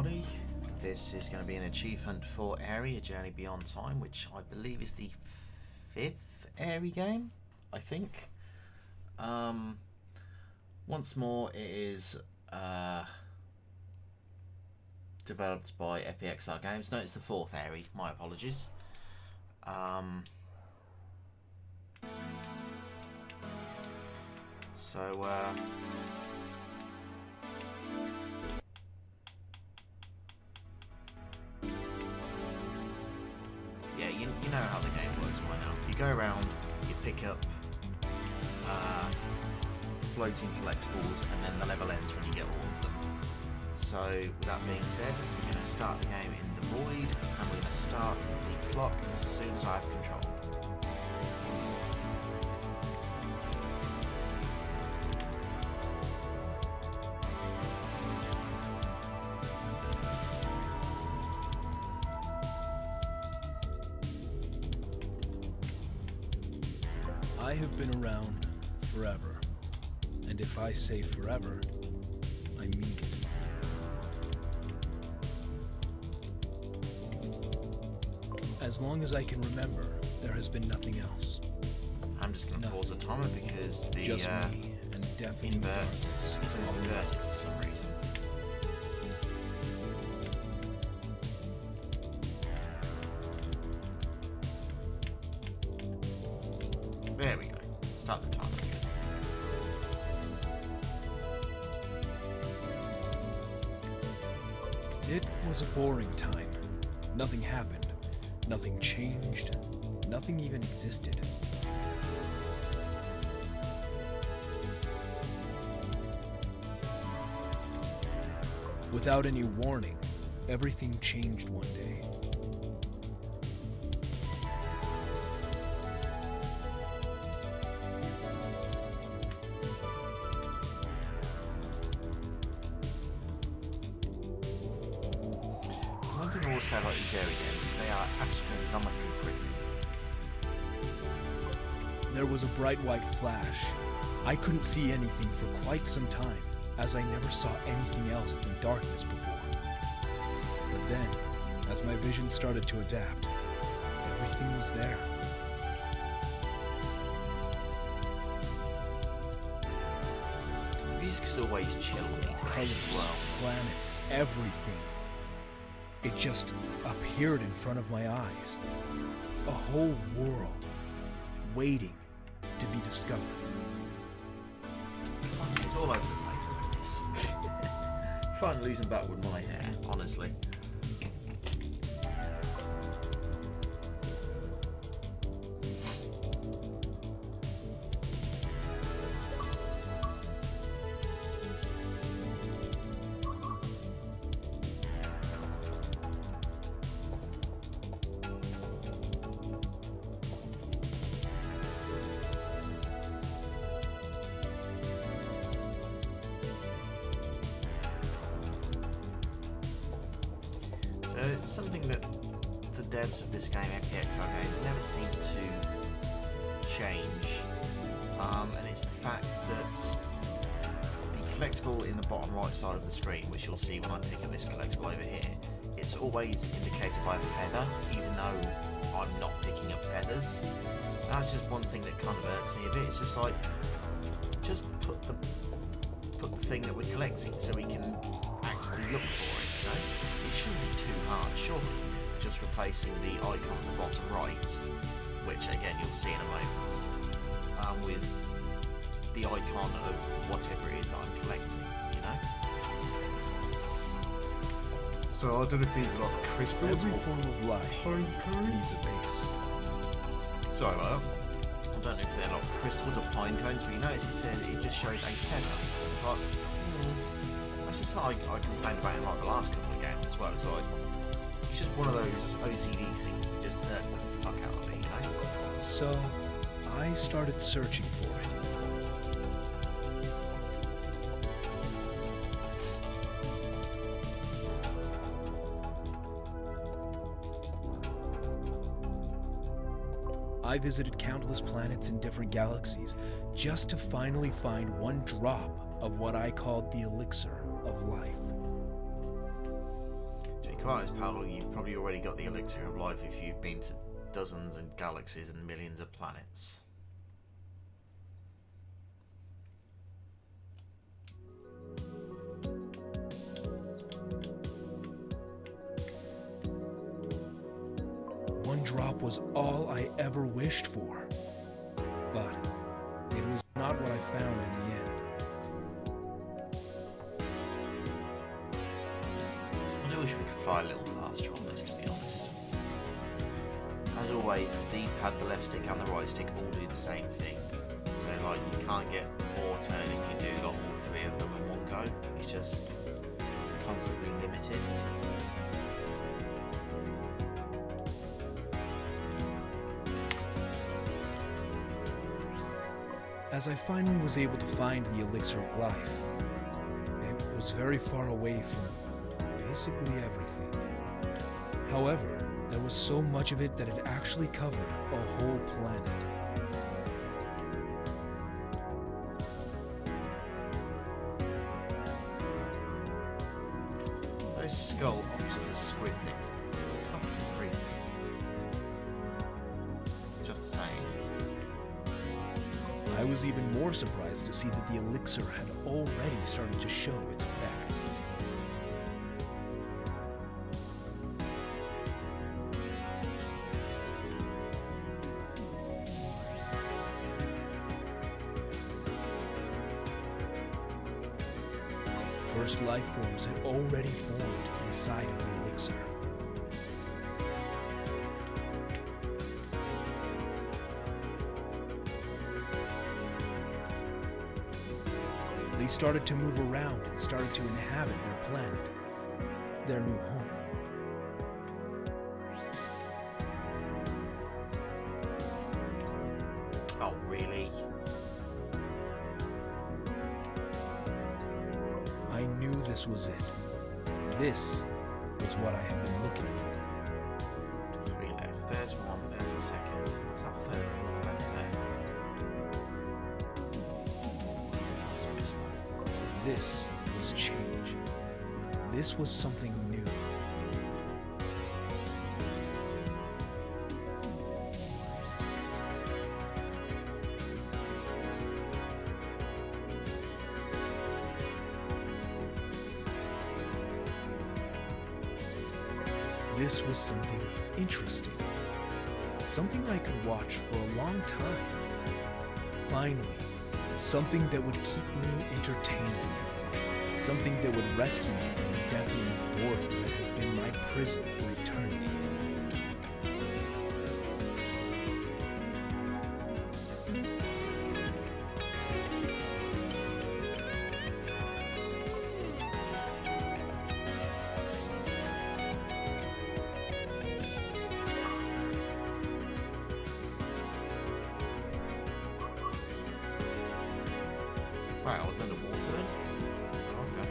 everybody. This is going to be an achievement for Aery, A Journey Beyond Time, which I believe is the 5th Aery game, I think. Once more, it is developed by XSX Games. No, it's the 4th Aery, my apologies. Yeah, you know how the game works by now. You go around, you pick up floating collectibles, and then the level ends when you get all of them. So, with that being said, we're going to start the game in the void, and we're going to start the clock as soon as I have control. I have been around forever, and if I say forever, I mean it. As long as I can remember, there has been nothing else. I'm just going to pause the timer because the just me and deafening inverts isn't inverted for some reason. There we go. Start the timer again. It was a boring time. Nothing happened. Nothing changed. Nothing even existed. Without any warning, everything changed one day. One thing I will say about these Aery games is they are astronomically pretty. There was a bright white flash. I couldn't see anything for quite some time, as I never saw anything else than darkness before. But then, as my vision started to adapt, everything was there. Music's always chill on these games as well. Planets, everything. It just appeared in front of my eyes. A whole world, waiting to be discovered. It's all over the place, look at this. Fun losing back with my hair, honestly. So it's something that the devs of this game, XSX Games, never seem to change, and it's the fact that the collectible in the bottom right side of the screen, which you'll see when I pick up this collectible over here, it's always indicated by a feather, even though I'm not picking up feathers. That's just one thing that kind of irks me a bit. It's just like, just put the thing that we're collecting so we can actively look for it, you know? It shouldn't be too hard, surely. Just replacing the icon at the bottom right, which again you'll see in a moment, with the icon of whatever it is that I'm collecting, you know? So I don't know if these are like crystals Every or form of life pine cones. needs a base. Sorry about that. I don't know if they're like crystals or pine cones, but you notice it says it just shows a feather. It's like, that's just like I complained about in like the last couple of games as well. It's like, it's just one of those OCD things that just hurt the fuck out of me, you know? So, I started searching for it. I visited countless planets in different galaxies just to finally find one drop of what I called the elixir of life. To be quite honest, Paolo, you've probably already got the elixir of life if you've been to dozens and galaxies and millions of planets. One drop was all I ever wished for, but it was not what I found in the end. I do wish we could fly a little faster on this, to be honest. As always, the D-pad, the left stick and the right stick all do the same thing. So like, you can't get more turn if you do like all three of them in one go. It's just constantly limited. As I finally was able to find the elixir of life, it was very far away from basically everything. However, there was so much of it that it actually covered a whole planet. Those skull octopus squid things are fucking creepy. Just saying. I was even more surprised to see that the elixir had already started to show its effects. First life forms had already formed inside of the elixir. They started to move around and started to inhabit their planet, their new home. Oh, really? I knew this was it. This was what I had been looking for. 3 left. There's one, there's a second. What's that third one on the left there? That's the missed one. This was change. This was something new. This was something interesting. Something I could watch for a long time. Finally, something that would keep me entertained. Something that would rescue me from the deafening boredom that has been my prison for eternity. Right, I was underwater then? Oh, okay.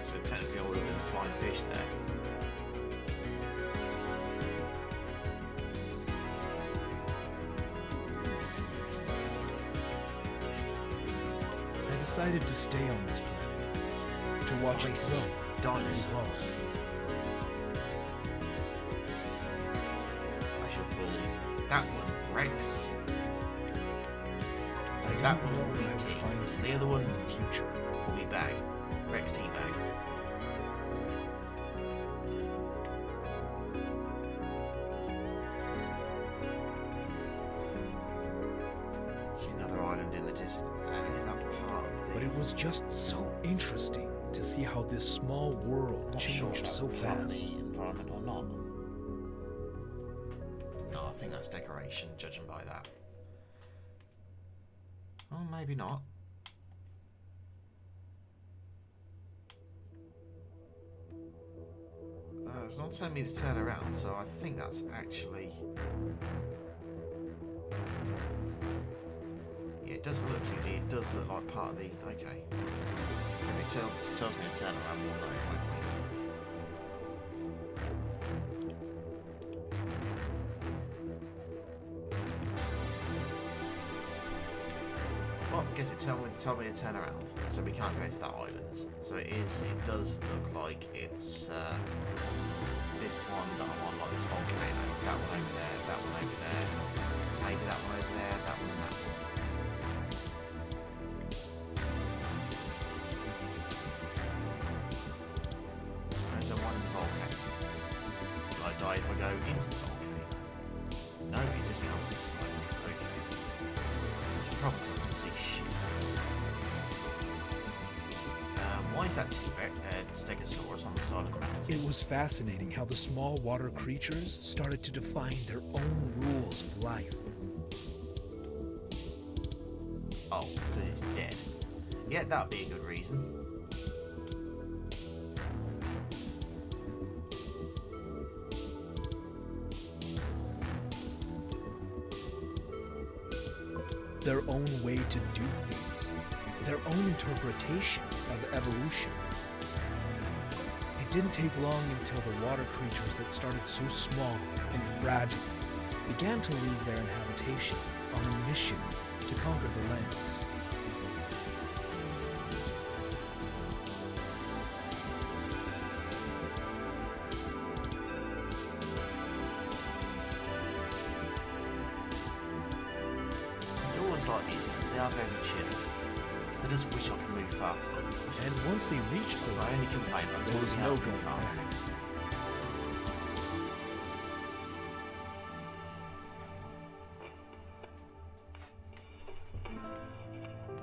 So technically I would have been a flying fish there. I decided to stay on this planet, to watch I it see grow. dinosaurs. I shall call that one Rex. I That didn't one know will be what I would T. find The here other one in the future. will be Bag. Rex T Bag. See another island in the distance there. Is that part of the... But it was just so interesting to see how this small world Not sure if changed that's so part of fast. the environment or not. No, I think that's decoration, judging by that. Oh, maybe not. It's not telling me to turn around, so I think that's actually... Yeah, it doesn't look 2D, it does look like part of the... Okay. If it tells me to turn around, we'll know, won't we? Well, guess it told me to turn around, so we can't go to that island. So it does look like it's this one that I'm on, like this volcano. That one over there, that one over there, maybe that one over there, that one and that one. There's a one in the volcano. Will I die if I go into the volcano? No, it just counts as smoke. Okay. Probably doesn't see shit. Why is that T-Rex Stegosaurus on the side of the mountain? It was fascinating how the small water creatures started to define their own rules of life. Oh, because it's dead. Yeah, that'd be a good reason. Their own way to do things, their own interpretation of evolution. It didn't take long until the water creatures that started so small and fragile began to leave their habitation on a mission to conquer the lands. Like these ones, they are very chill. I just wish I could move faster. And once they reached That's the my only complaint. I there was wish I no could move going faster. back.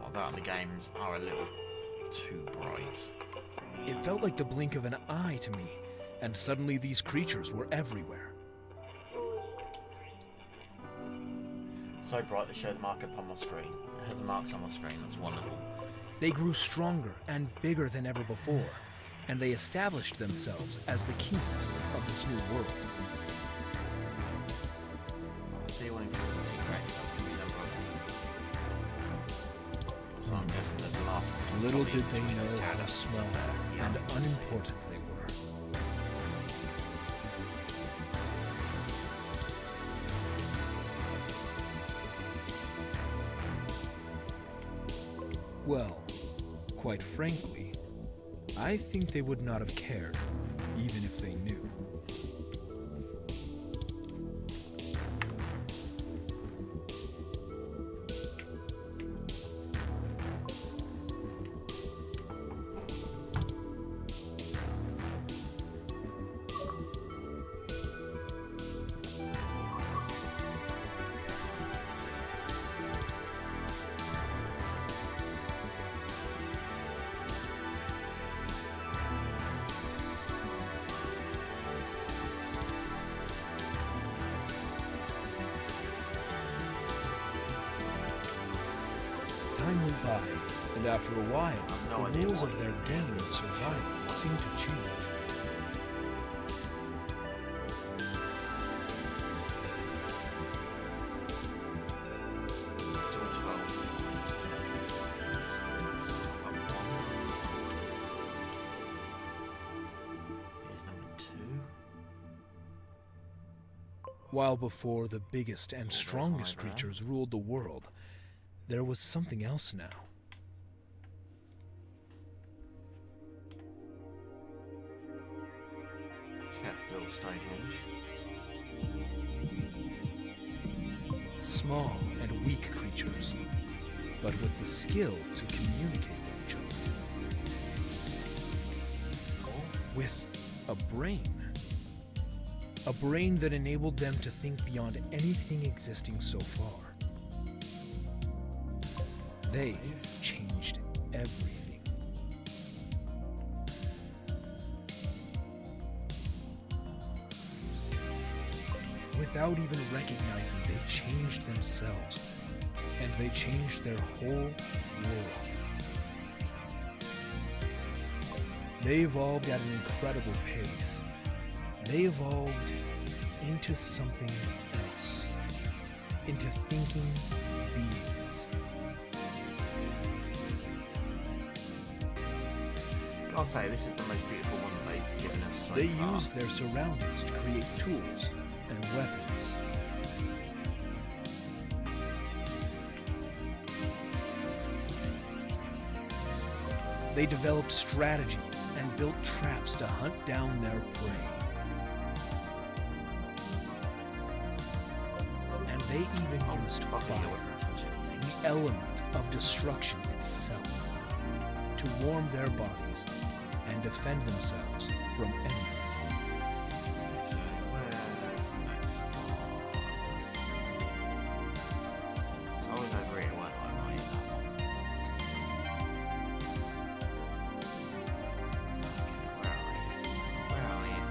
Well, that and the games are a little too bright. It felt like the blink of an eye to me, and suddenly these creatures were everywhere. So bright they show the mark upon my screen. I have the marks on my screen, that's wonderful. They grew stronger and bigger than ever before, and they established themselves as the kings of this new world. I see one in front of the T-Rex, that's going to be number 1. So I'm guessing that the last one. Little did they know how small and unimportant they were. Well, quite frankly, I think they would not have cared, even if they knew. Time went by, and after a while, no the idea rules what of their it game and is. survival seemed to change. Still 12. Here's number 2. While before the biggest and strongest one over there. creatures ruled the world, there was something else now. Okay, little Stonehenge. Small and weak creatures, but with the skill to communicate with each other. With a brain. A brain that enabled them to think beyond anything existing so far. They changed everything. Without even recognizing, they changed themselves, and they changed their whole world. They evolved at an incredible pace. They evolved into something else, into thinking beings. I'll say this is the most beautiful one that they've given us so They far. used their surroundings to create tools and weapons. They developed strategies and built traps to hunt down their prey. And they even used Fucking I fire, wouldn't touch anything. the element of destruction itself, to warm their bodies and defend themselves from enemies. So, where's the next one? So I was over here, weren't I? Right. Where are you?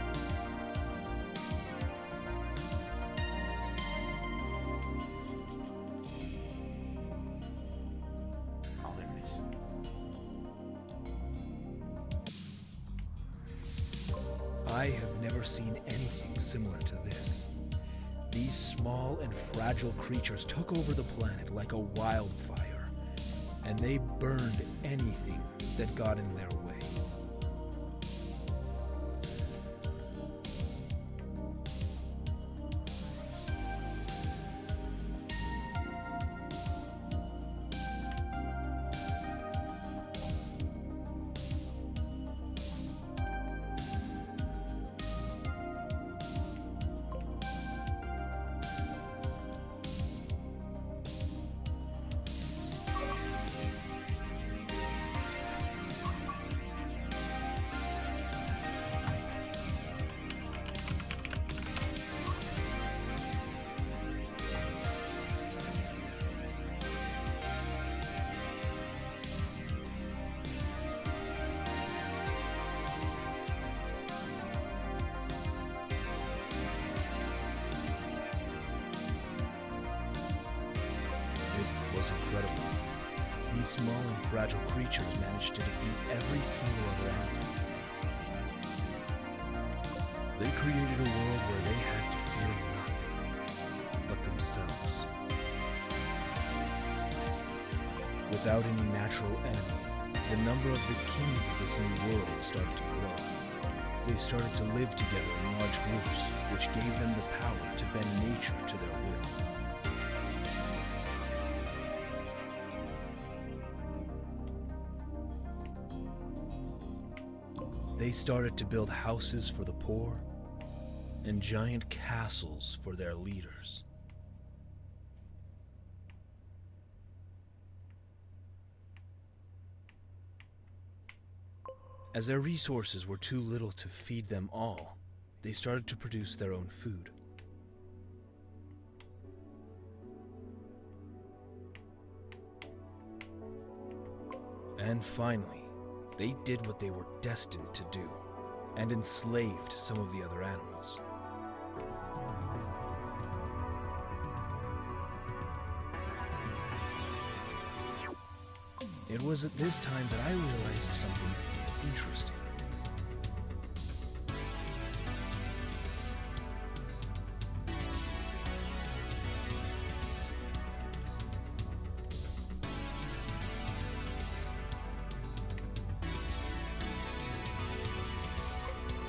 Oh, there it is. I have never seen anything similar to this. These small and fragile creatures took over the planet like a wildfire, and they burned anything that got in their way. It was incredible. These small and fragile creatures managed to defeat every single other animal. They created a world where they had to fear nothing but themselves. Without any natural enemy, the number of the kings of this new world started to grow. They started to live together in large groups, which gave them the power to bend nature to their will. They started to build houses for the poor and giant castles for their leaders. As their resources were too little to feed them all, they started to produce their own food. And finally, they did what they were destined to do, and enslaved some of the other animals. It was at this time that I realized something interesting.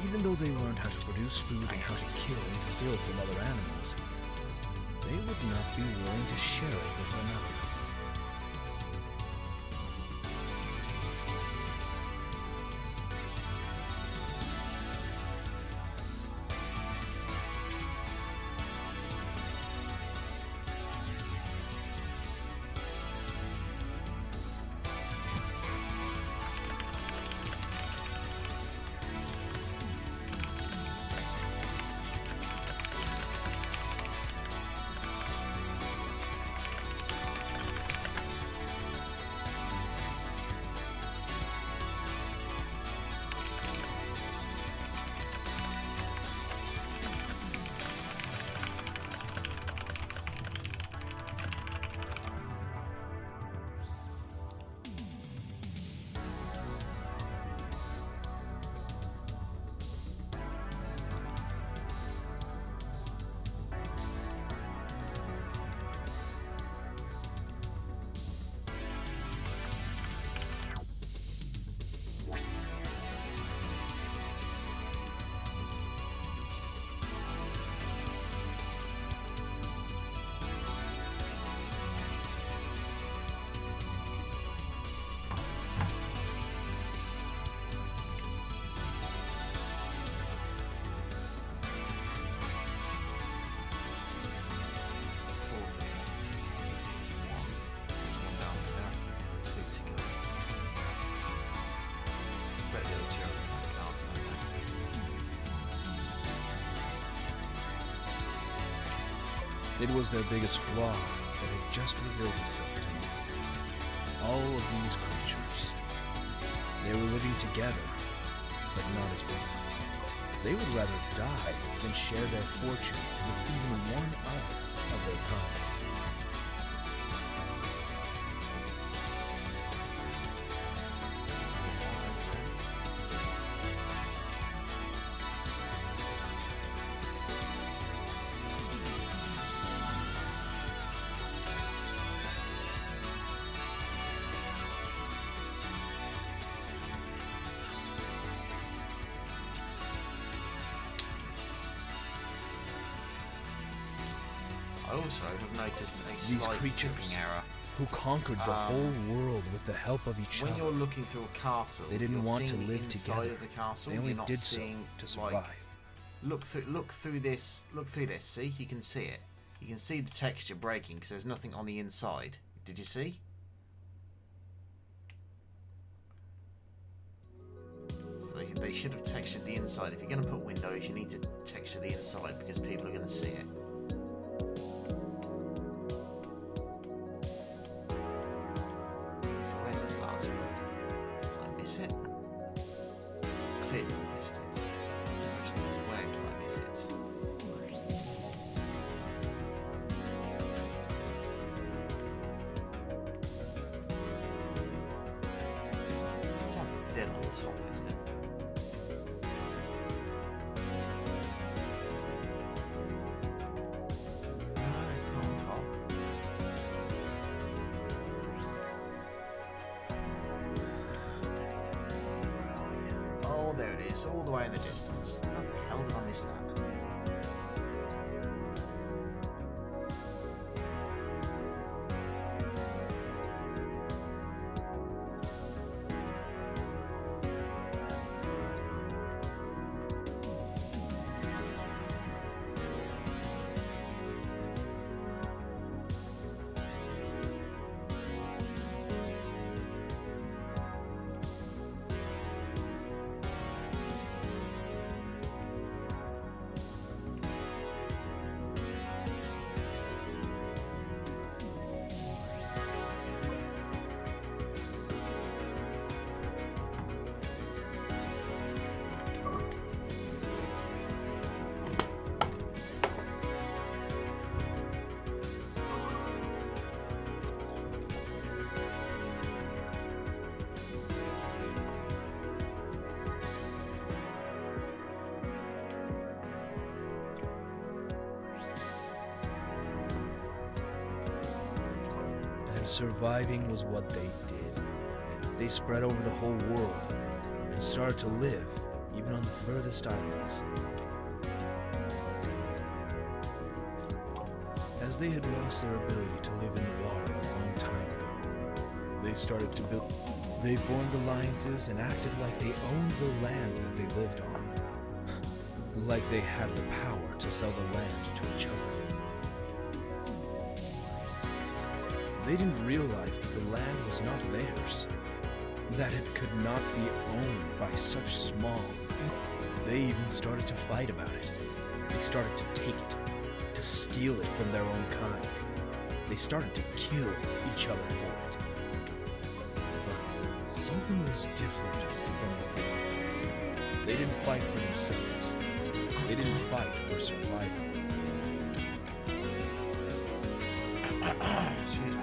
Even though they learned how to produce food and how to kill and steal from other animals, they would not be willing to share it with another. It was their biggest flaw that had just revealed itself to me. All of these creatures, they were living together, but not as one. They would rather die than share their fortune with even one other of their kind. I also have noticed a These slight creatures tripping error. who conquered the whole world with the help of each When other. you're looking through a castle, They didn't you're want to seeing the live inside together. of the castle. They only You're not did so seeing, to like, survive. look through this. Look through this. See, you can see it. You can see the texture breaking because there's nothing on the inside. Did you see? So they should have textured the inside. If you're going to put windows, you need to texture the inside because people are going to see it. So where's this last one? Did I miss it? Clearly I missed it. Where did I miss it? It's not dead on the top, is it? No, it's not on top. Oh, there it is, all the way in the distance. How the hell did I miss that? And surviving was what they did. They spread over the whole world and started to live even on the furthest islands. As they had lost their ability to live in the water a long time ago, they started to build. They formed alliances and acted like they owned the land that they lived on. Like they had the power to sell the land to each other. They didn't realize that the land was not theirs, that it could not be owned by such small. They even started to fight about it. They started to take it, to steal it from their own kind. They started to kill each other for it. But something was different from before. They didn't fight for themselves. They didn't fight for survival. Excuse me.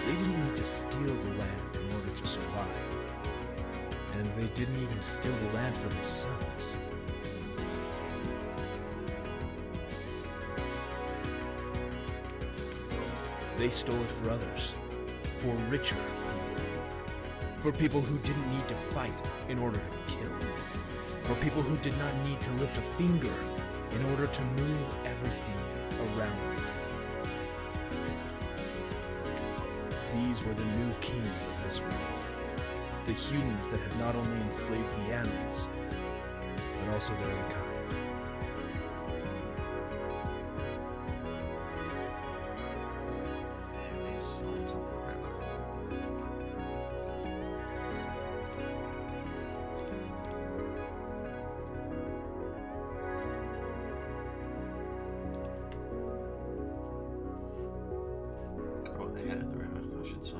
They didn't need to steal the land in order to survive. And they didn't even steal the land for themselves. They stole it for others, for richer people, for people who didn't need to fight in order to kill, for people who did not need to lift a finger in order to move everything around them. These were the new kings of this world, the humans that had not only enslaved the animals, but also their own kind. There it is, on top of the river. should say.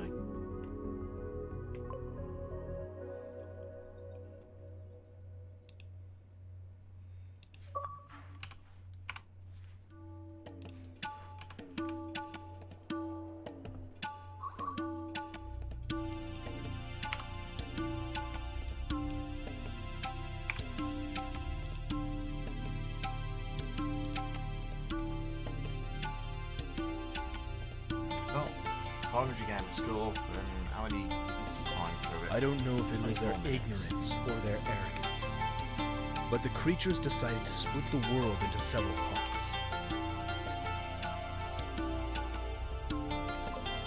Well, 500 game at school, and how many? What's the time for it? I don't know if it was their 24 minutes. ignorance or their arrogance, but the creatures decided to split the world into several parts.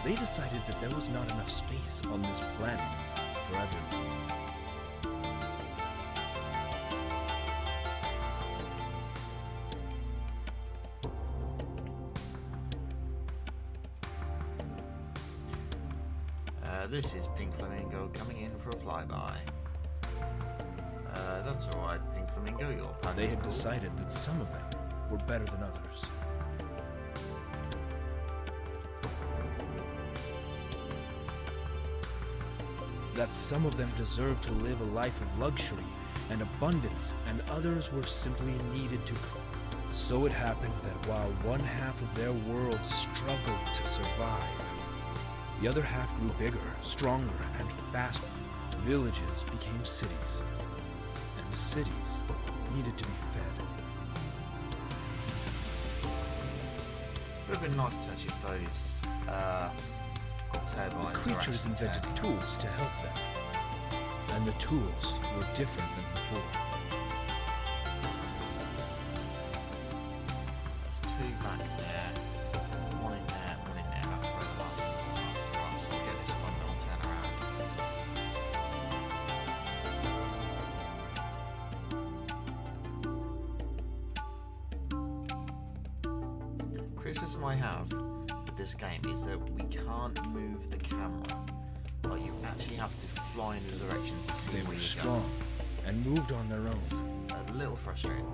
They decided that there was not enough space on this planet for everyone. This is Pink Flamingo coming in for a flyby. That's alright, Pink Flamingo, your pattern They is had cool. decided that some of them were better than others. That some of them deserved to live a life of luxury and abundance, and others were simply needed to. So it happened that while one half of their world struggled to survive, the other half grew bigger, stronger, and faster. Villages became cities, and cities needed to be fed. It would have been nice to touch if those turbines The are creatures actually invented turning. tools to help them, and the tools were different than before. There's two back there, one in there, one in there. That's where the last one was. Right, so we'll get this one and I'll turn around. Criticism I have with this game is that we can't move the camera. Like, you actually have to fly in the direction to see They where were you're strong and moved on their It's own. a little frustrating.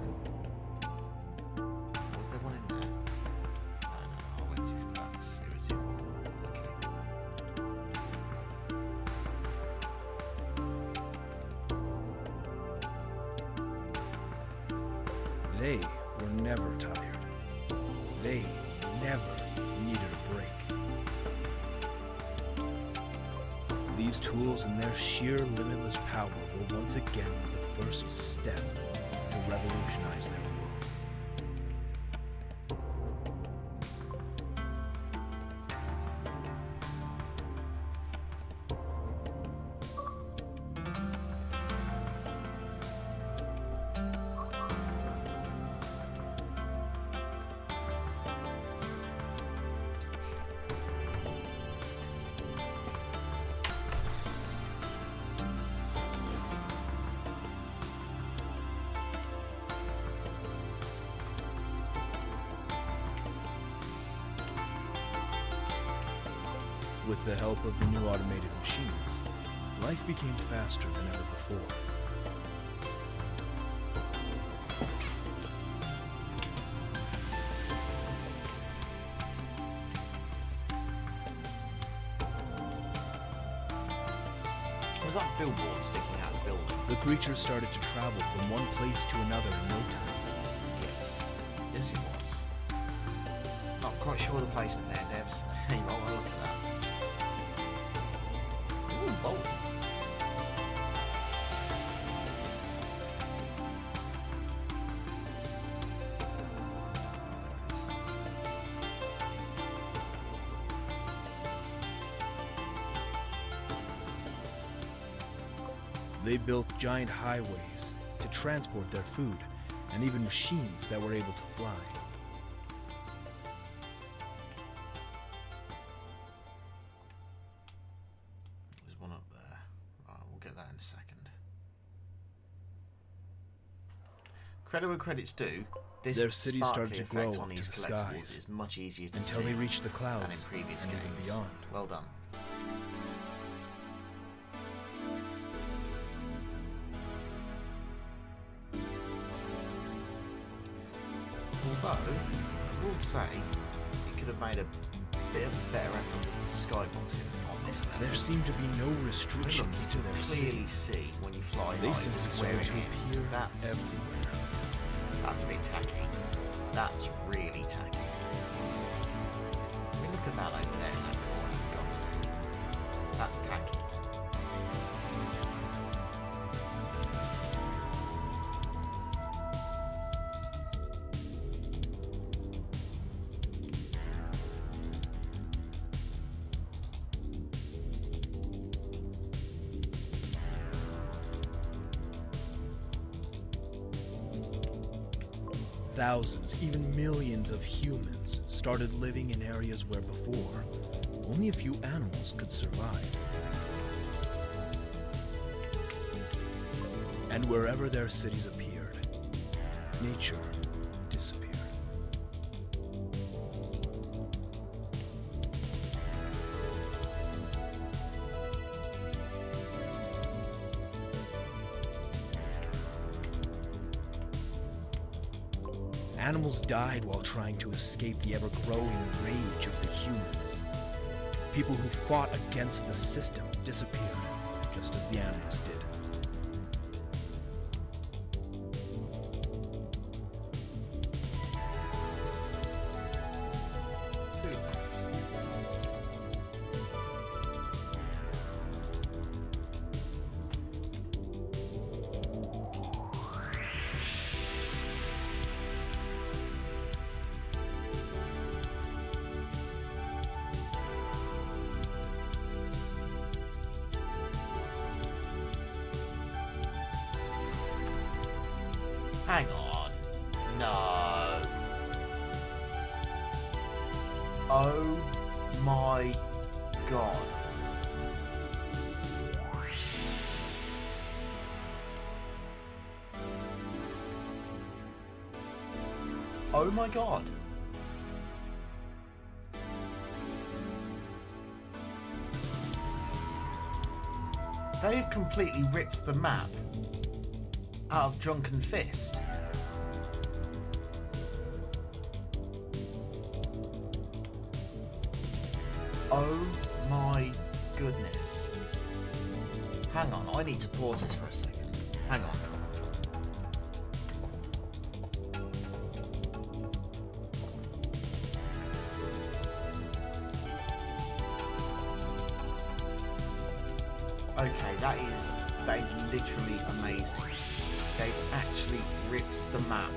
Was there one in there? No, I went too far. It was the other one. Okay. They were never tired. They never needed a break. These tools and their sheer limitless power were once again the first step to revolutionize their world. With the help of the new automated machines, life became faster than ever before. Was that billboard sticking out of the building? The creatures started to travel from one place to another in no time. Yes. Yes, it was. Not quite sure the placement there, devs. You might want to look at that. Ooh, bold. They built giant highways to transport their food, and even machines that were able to fly. There's one up there. Right, we'll get that in a second. Credit where credit's due. This Their city started sparkly to effect grow on to these the collectibles skies is much easier to until see they reached the than in clouds previous and even games. beyond. Well done. Although, I will say, it could have made a bit of a better effort with the skybox in this level. There seem to be no Look, you restrictions to can their clearly city. see when you fly They high simply just seem where it to ends. appear That's everywhere. a bit tacky. That's really tacky. I mean, look at that over there in that corner, for God's sake. That's tacky. Thousands, even millions of humans started living in areas where before only a few animals could survive. And wherever their cities appeared, nature disappeared. Animals died while trying to escape the ever-growing rage of the humans. People who fought against the system disappeared, just as the animals did. Hang on. No. Oh my god. Oh my god. They've completely ripped the map out of Drunken Fist. Oh my goodness. Hang on, I need to pause this for a second. Hang on. Okay, that is literally amazing. They've actually ripped the map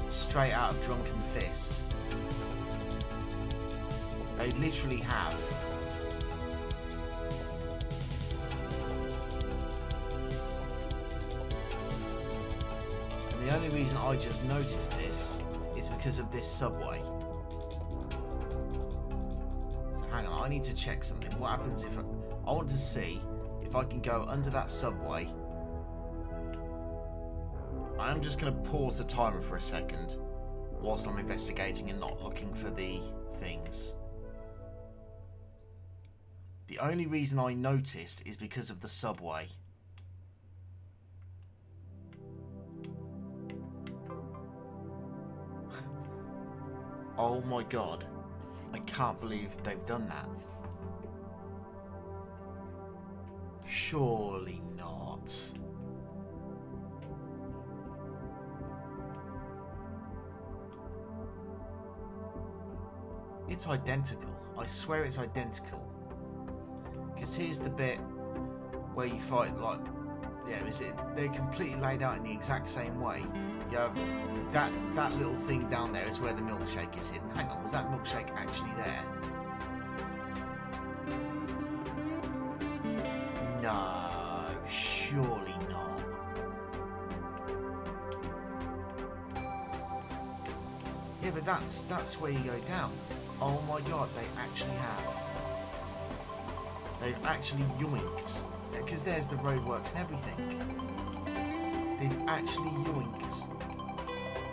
straight out of Drunken Fist. They literally have. And the only reason I just noticed this is because of this subway. So hang on, I need to check something. What happens if I want to see if I can go under that subway. I'm just going to pause the timer for a second whilst I'm investigating and not looking for the things. The only reason I noticed is because of the subway. Oh my god. I can't believe they've done that. Surely not. It's identical. I swear it's identical. Because here's the bit where you fight, like, yeah, they're completely laid out in the exact same way. You have that little thing down there is where the milkshake is hidden. Hang on, was that milkshake actually there? No, surely not. Yeah, but that's where you go down. Oh my god, they actually have. They've actually yoinked. Because there's the roadworks and everything. They've actually yoinked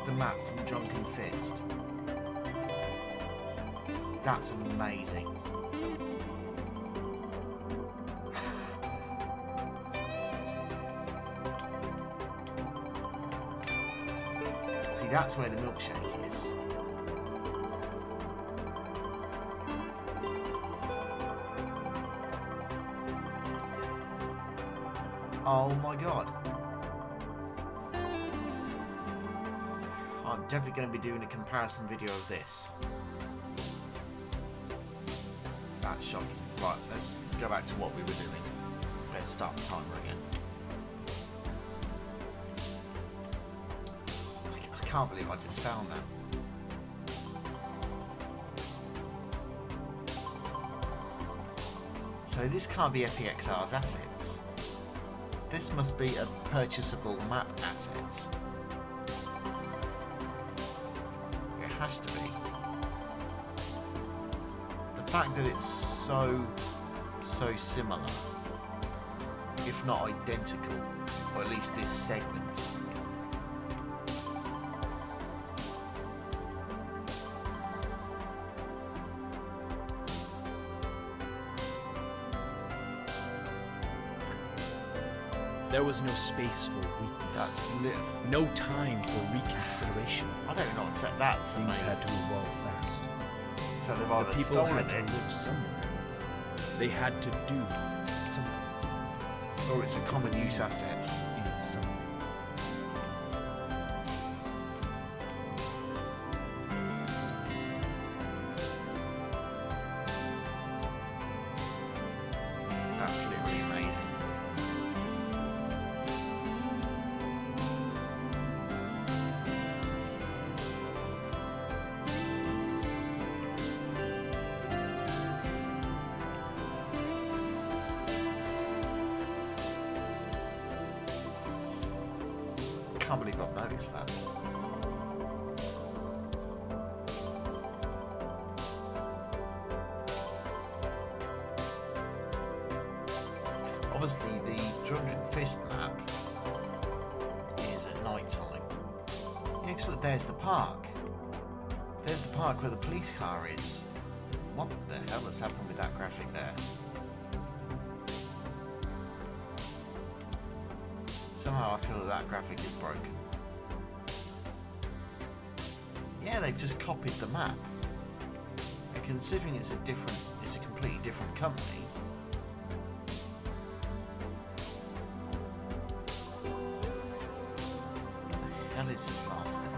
the map from Drunken Fist. That's amazing. See, that's where the milkshake is. Oh my god. I'm definitely going to be doing a comparison video of this. That's shocking. Right, let's go back to what we were doing. Let's start the timer again. I can't believe I just found that. So this can't be FPXR's assets. This must be a purchasable map asset. It has to be. The fact that it's so similar, if not identical, or at least this segment. There was no space for weakness. That's No time for reconsideration. I don't know what that's Things amazing. had to evolve fast. So they've The either people stolen had to it, live somewhere. They had to do something or it's a common use asset. in something. Absolutely amazing. Can't believe I've noticed that. Obviously, the Drunken Fist map is at night time. Yeah, 'cause look, there's the park. There's the park where the police car is. What the hell has happened with that graphic there? Somehow I feel that that graphic is broken. Yeah, they've just copied the map. And considering it's a completely different company. What the hell is this last thing?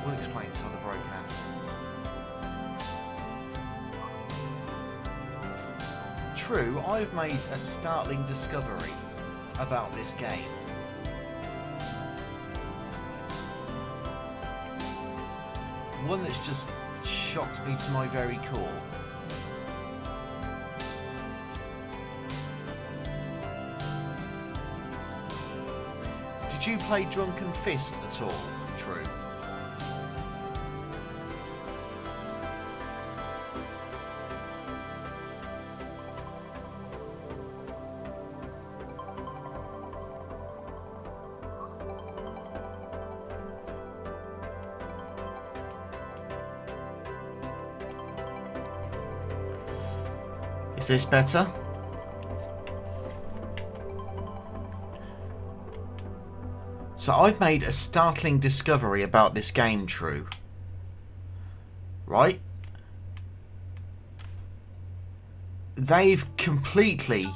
Would explain some of the broken assets. True, I've made a startling discovery about this game. One that's just shocked me to my very core. Did you play Drunken Fist at all, True? Is this better? So I've made a startling discovery about this game, True. Right? They've completely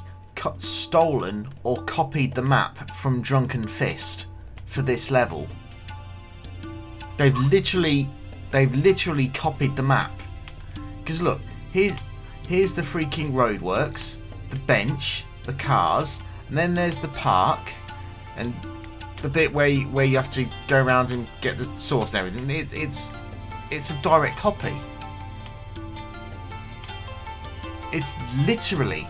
stolen or copied the map from Drunken Fist for this level. They've literally copied the map. Because look, here's the freaking roadworks, the bench, the cars, and then there's the park, and the bit where you have to go around and get the source and everything. It's a direct copy. It's literally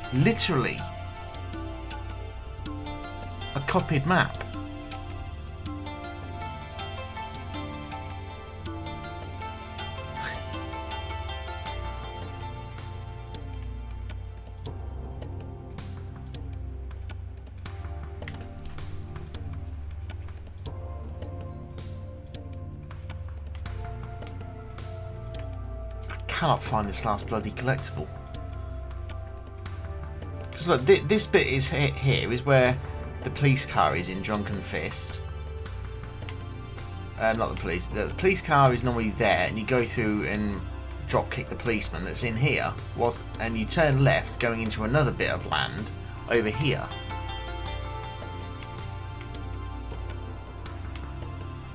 a copied map. cannot find this last bloody collectible. Because look, this bit is here is where the police car is in Drunken Fist. Not the police. The police car is normally there, and you go through and drop kick the policeman that's in here, and you turn left going into another bit of land over here.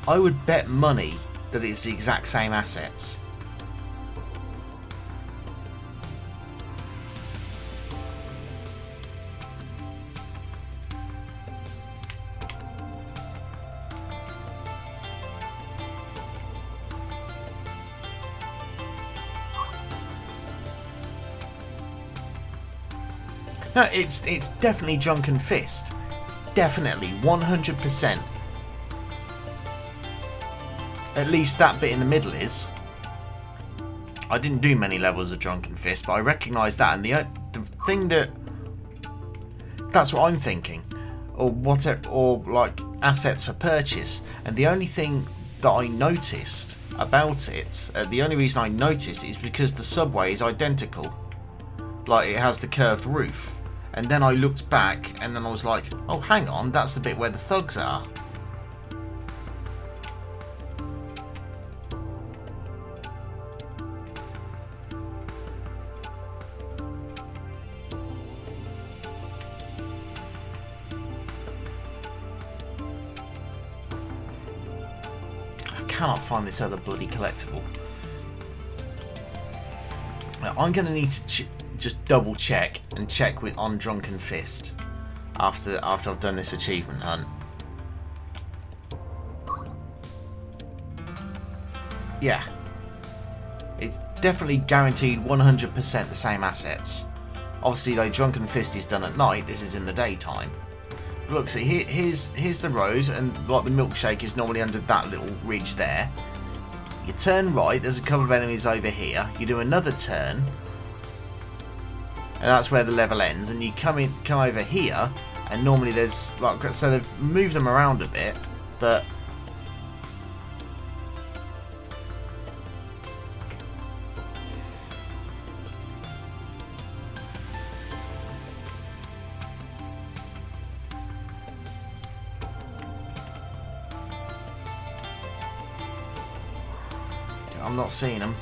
I would bet money that it's the exact same assets. No, it's definitely Drunken Fist. Definitely, 100%. At least that bit in the middle is. I didn't do many levels of Drunken Fist, but I recognise that, and the thing that's what I'm thinking, or whatever, or like assets for purchase. And the only thing that I noticed about it, the only reason I noticed it is because the subway is identical. Like, it has the curved roof. And then I looked back, and then I was like, oh, hang on, that's the bit where the thugs are. I cannot find this other bloody collectible. Now, I'm going to need to just double check and check on Drunken Fist after I've done this achievement hunt. Yeah, it's definitely guaranteed 100% the same assets. Obviously, though, Drunken Fist is done at night. This is in the daytime. Look, see, here's the road, and like the milkshake is normally under that little ridge there. You turn right. There's a couple of enemies over here. You do another turn. And that's where the level ends, and you come over here, and normally there's like, so they've moved them around a bit, but I'm not seeing them.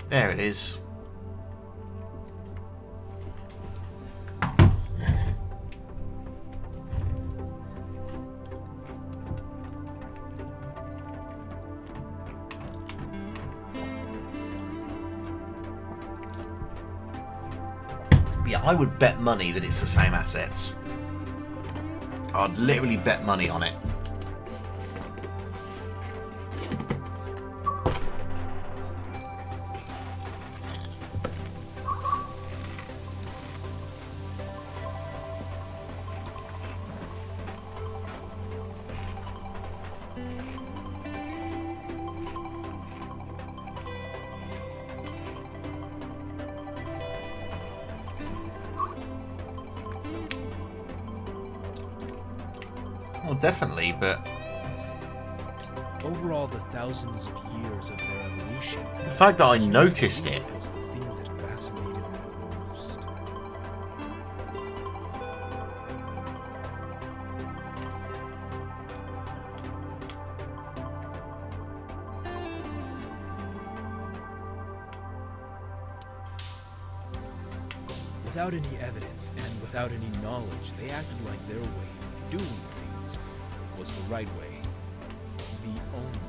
There it is. Yeah, I would bet money that it's the same assets. I'd literally bet money on it. Well, definitely, but Overall, the thousands of years of their evolution, the fact that I noticed it. was the thing that fascinated me most. Without any evidence and without any knowledge, they acted like their way of doing things was the right way, the only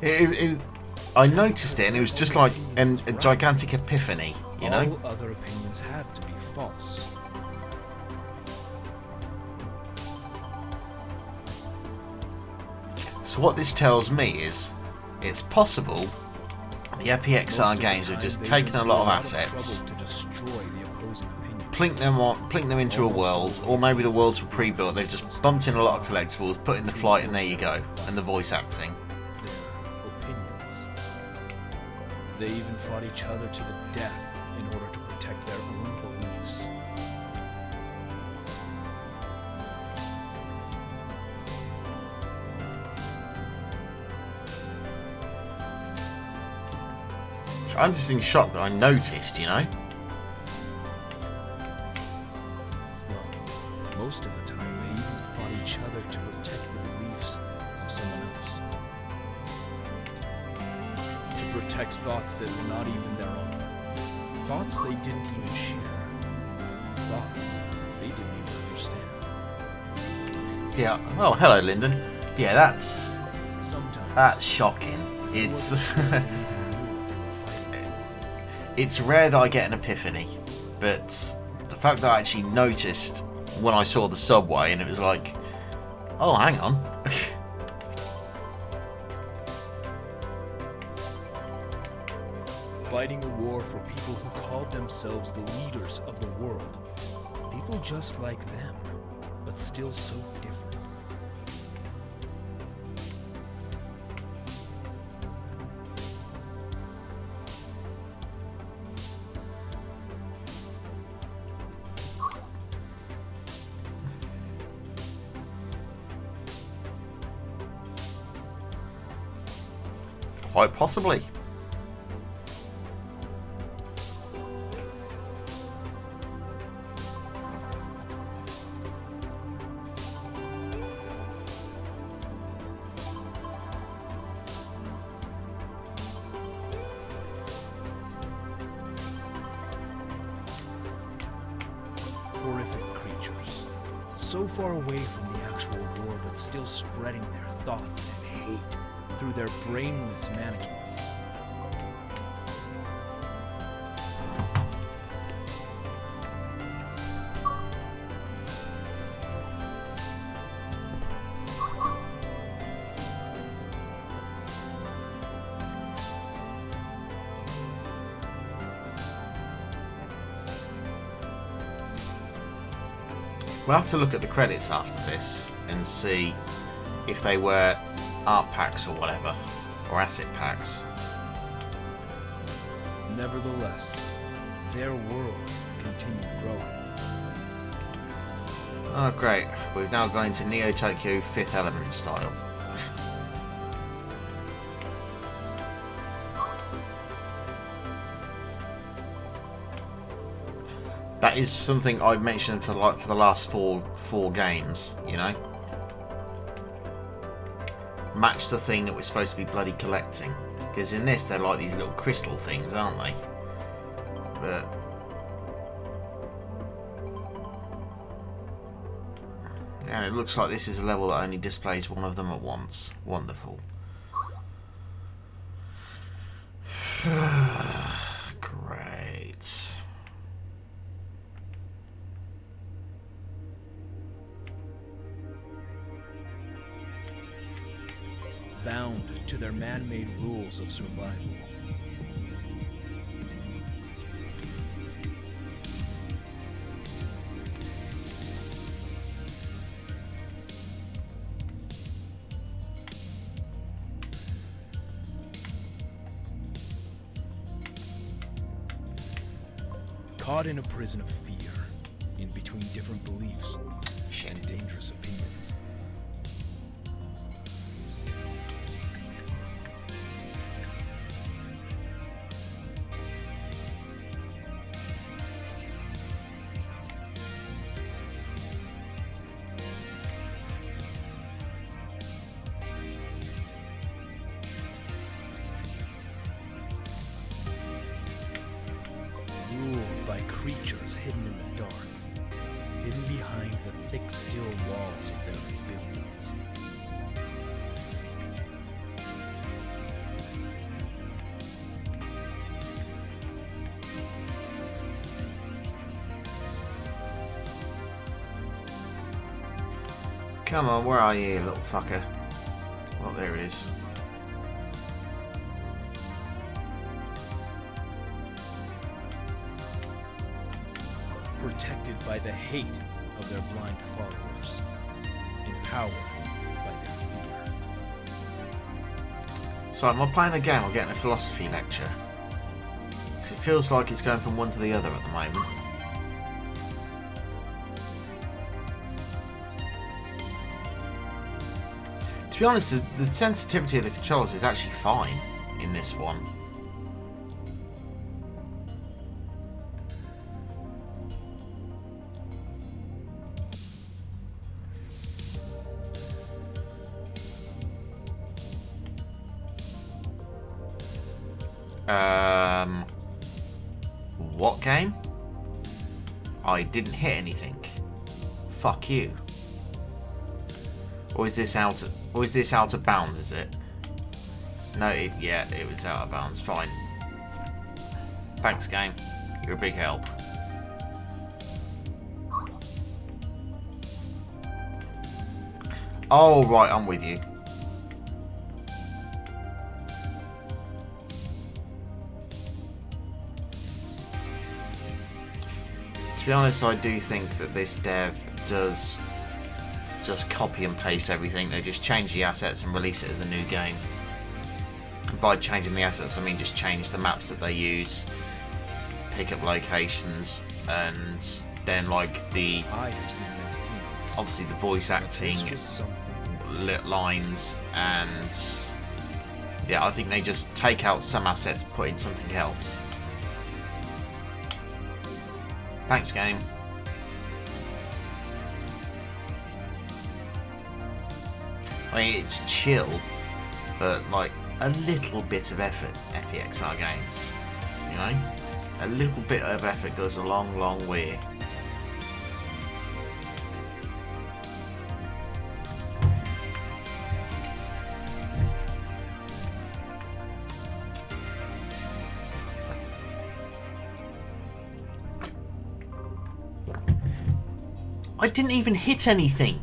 way. I noticed it, and it was just like a gigantic epiphany, you know? All other opinions had to be false. So what this tells me is, it's possible the EPXR games have just taken a lot of assets, plinked them into a world, or maybe the worlds were pre-built, they've just bumped in a lot of collectibles, put in the flight, and there you go, and the voice acting. They even fought each other to the death in order to protect their own beliefs. I'm just in shock that I noticed, you know? Well, most of the time they even fought each other to protect the beliefs of someone else. To protect thoughts that were not even their own. Thoughts they didn't even share. Thoughts they didn't even understand. Yeah, well, hello Lyndon. Yeah, that's Sometimes shocking. It's it's rare that I get an epiphany, but the fact that I actually noticed when I saw the subway and it was like, oh, hang on. fighting a war for people who called themselves the leaders of the world. People just like them, but still so different. Quite possibly. Horrific creatures, so far away from the actual war, but still spreading their thoughts and hate through their brainless mannequins. We'll have to look at the credits after this and see if they were art packs or whatever, or asset packs. Nevertheless, their world continued growing. Oh great, we've now gone into Neo Tokyo Fifth Element style. That is something I've mentioned for the last four games, you know? Match the thing that we're supposed to be bloody collecting. Because in this, they're like these little crystal things, aren't they? But... and it looks like this is a level that only displays one of them at once. Wonderful. Great. Bound to their man-made rules of survival. Caught in a prison of fear, in between different beliefs and dangerous opinions. the thick steel walls of their buildings. Come on, where are you, little fucker? Well, there it is. Protected by the hate of their blind followers, empowered by their fear. So, am I playing a game or getting a philosophy lecture? Because it feels like it's going from one to the other at the moment. To be honest, the sensitivity of the controls is actually fine in this one. What game? I didn't hit anything. Fuck you. Or is this out of bounds, is it? No, yeah, it was out of bounds. Fine. Thanks, game. You're a big help. Oh, right, I'm with you. To be honest, I do think that this dev does just copy and paste everything. They just change the assets and release it as a new game. And by changing the assets, I mean just change the maps that they use, pick up locations, and then like the obviously the voice acting, lines, and yeah, I think they just take out some assets, put in something else. Thanks, game. I mean, it's chill, but like a little bit of effort, FPXR games. You know? A little bit of effort goes a long, long way. I didn't even hit anything.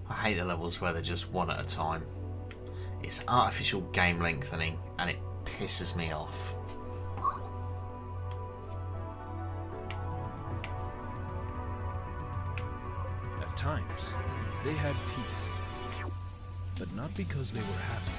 I hate the levels where they're just one at a time. It's artificial game lengthening and it pisses me off. At times, they had peace, but not because they were happy.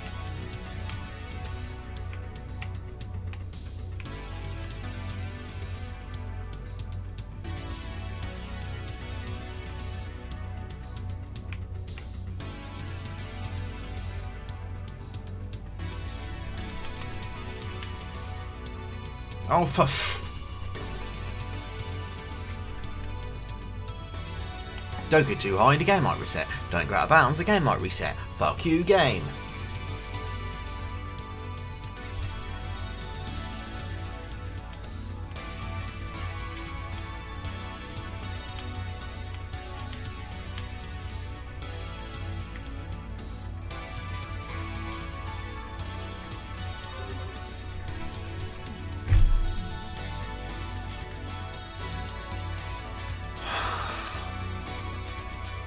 Oh, for don't get too high, the game might reset. Don't go out of bounds, the game might reset. Fuck you, game.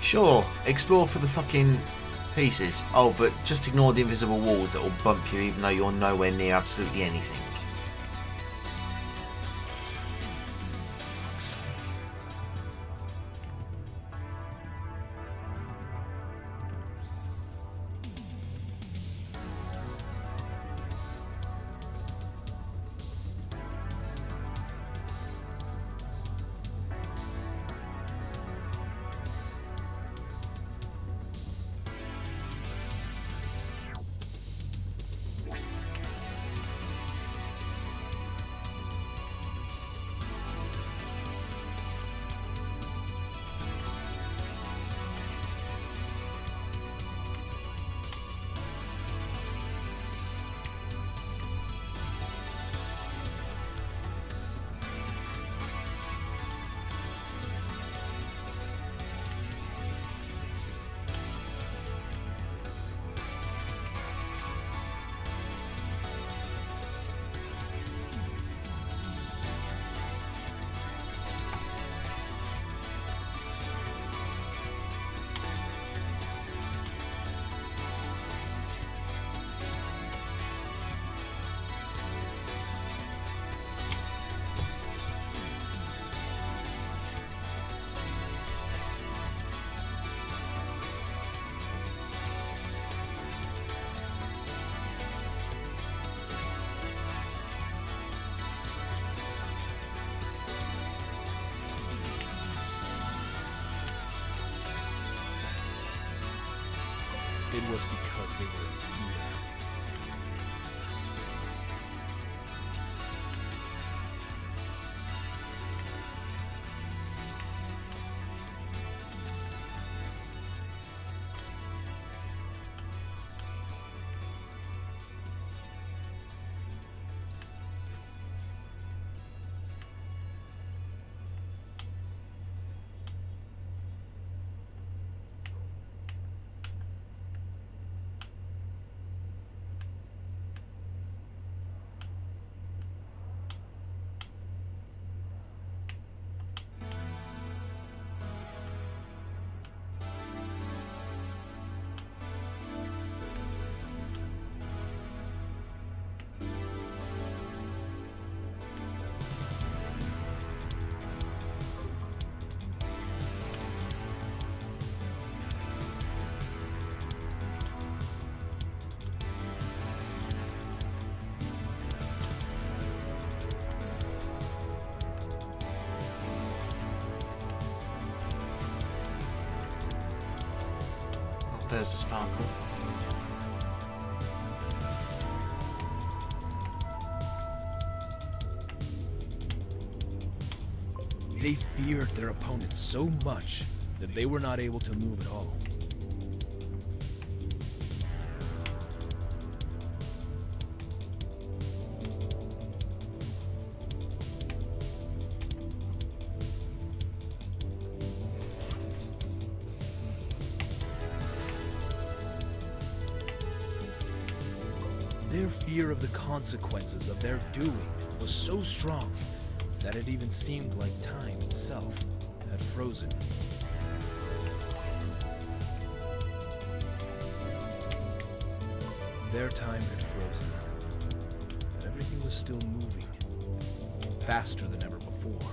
Sure, explore for the fucking pieces. Oh, but just ignore the invisible walls that will bump you even though you're nowhere near absolutely anything. it was because they were in fear. There's the sparkle. They feared their opponents so much that they were not able to move at all. Their fear of the consequences of their doing was so strong that it even seemed like time itself had frozen. Their time had frozen, but everything was still moving, faster than ever before,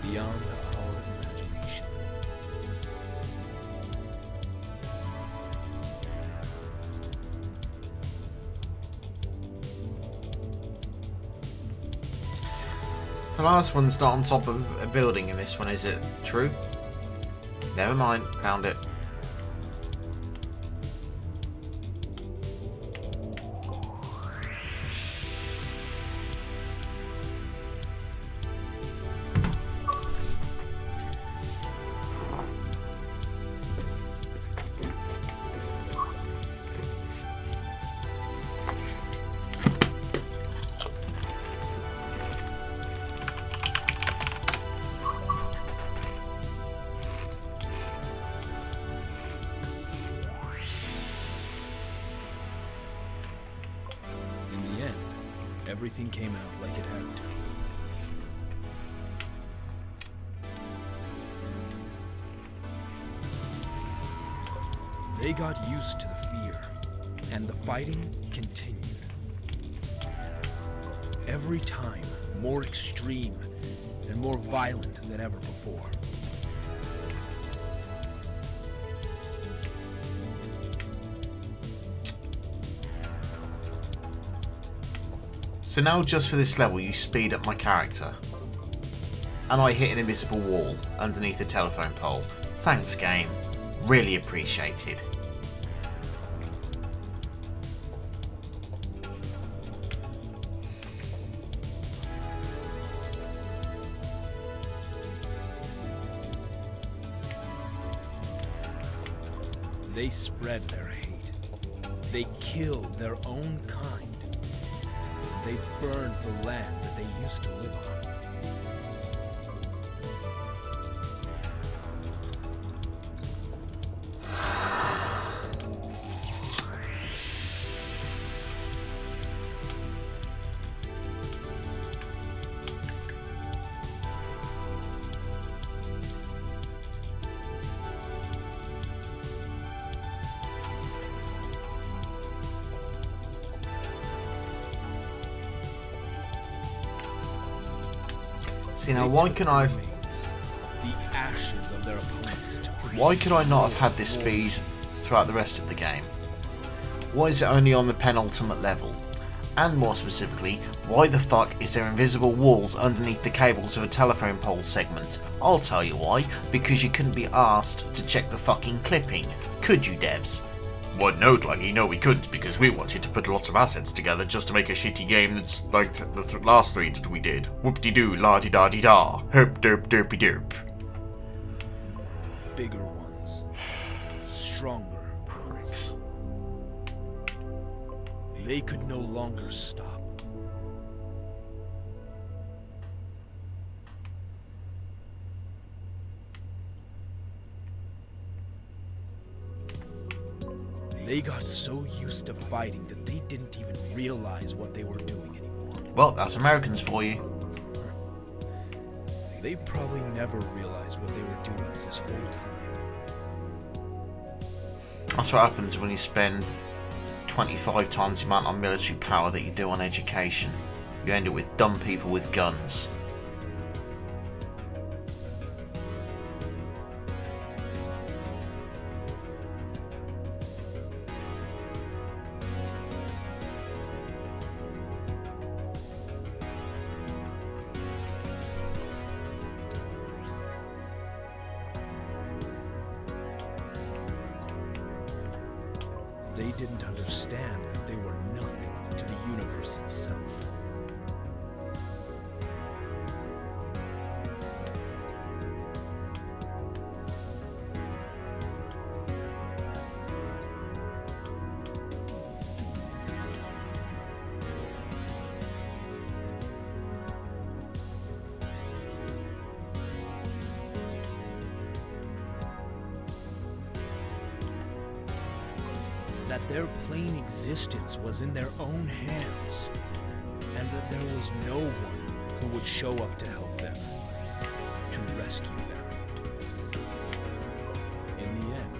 beyond our imagination. The last one's not on top of a building in this one, is it? True? Never mind, found it. Everything came out like it had to. They got used to the fear, and the fighting continued. Every time, more extreme and more violent than ever before. So now just for this level you speed up my character. And I hit an invisible wall underneath the telephone pole. Thanks game. Really appreciated. They spread their hate. They killed their own kind. They burned the land that they used to live on. See now, why can I have... The ashes of their opponents to Why could I not have had this speed throughout the rest of the game? Why is it only on the penultimate level? And more specifically, why the fuck is there invisible walls underneath the cables of a telephone pole segment? I'll tell you why, because you couldn't be asked to check the fucking clipping, could you devs? Well, no, Dwaggy, no, we couldn't, because we wanted to put lots of assets together just to make a shitty game that's like the last three that we did. Whoop-de-doo, la-di-da-di-da, herp-derp-derpy-derp. Bigger ones. Stronger. Pricks. They could no longer stop. They got so used to fighting that they didn't even realize what they were doing anymore. Well, that's Americans for you. They probably never realized what they were doing this whole time. That's what happens when you spend 25 times the amount on military power that you do on education. You end up with dumb people with guns. They didn't understand that they were nothing to the universe itself. That their plain existence was in their own hands, and that there was no one who would show up to help them, to rescue them. In the end,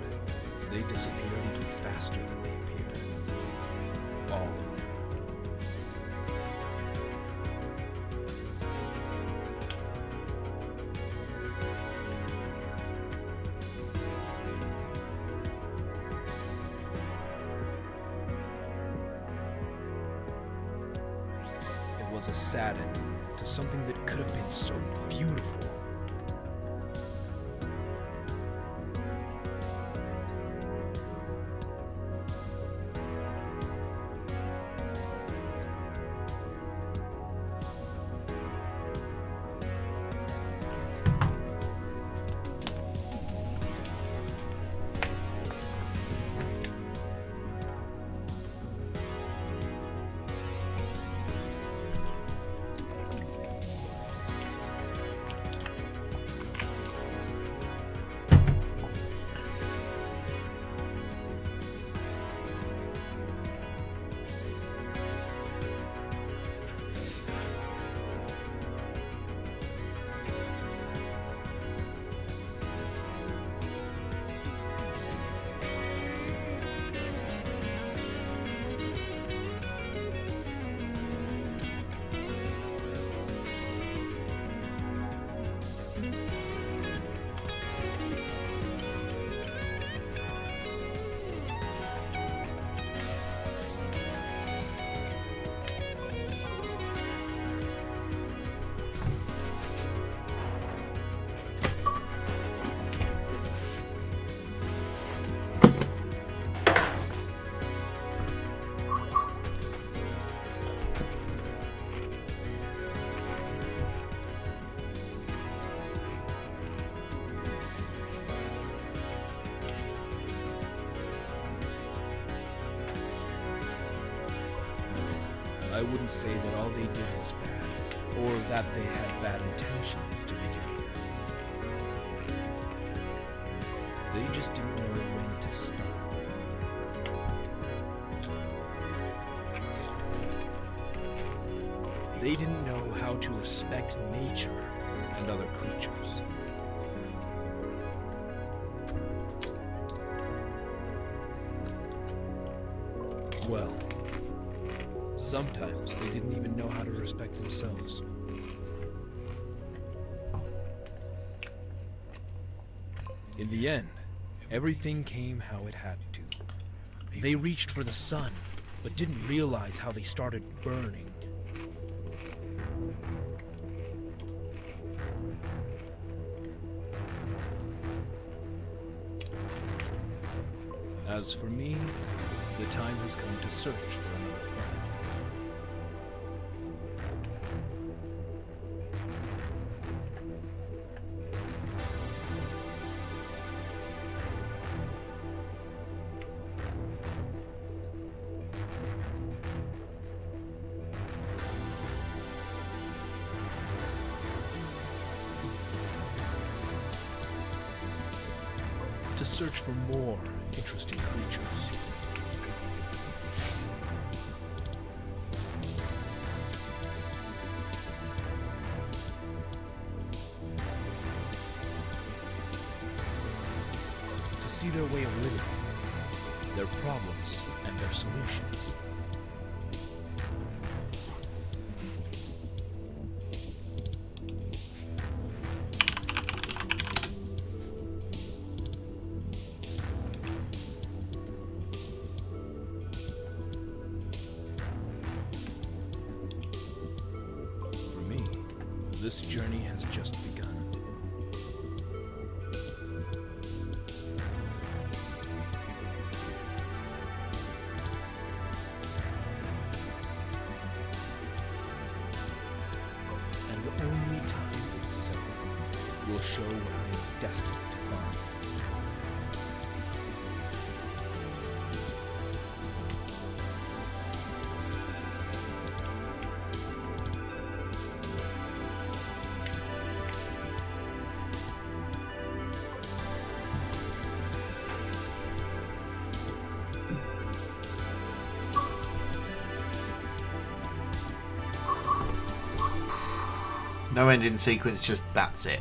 they disappeared even faster than they appeared. All of them. Was a sad ending to something that could have been so beautiful. I wouldn't say that all they did was bad, or that they had bad intentions to begin with. They just didn't know when to stop. They didn't know how to respect nature and other creatures. Well, sometimes they didn't even know how to respect themselves. In the end, everything came how it had to. They reached for the sun, but didn't realize how they started burning. As for me, the time has come to search for another planet. To search for more interesting creatures. To see their way of living, their problems, and their solutions. This journey has just begun. And only time itself will show what I am destined to find. No ending sequence, just that's it.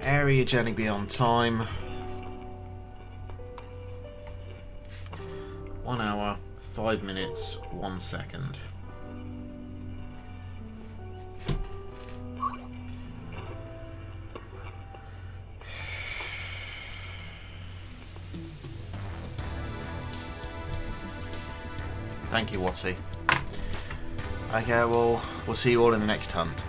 Aery, a journey beyond time. 1 hour, 5 minutes, 1 second. Thank you, Watsy. Okay, well, we'll see you all in the next hunt.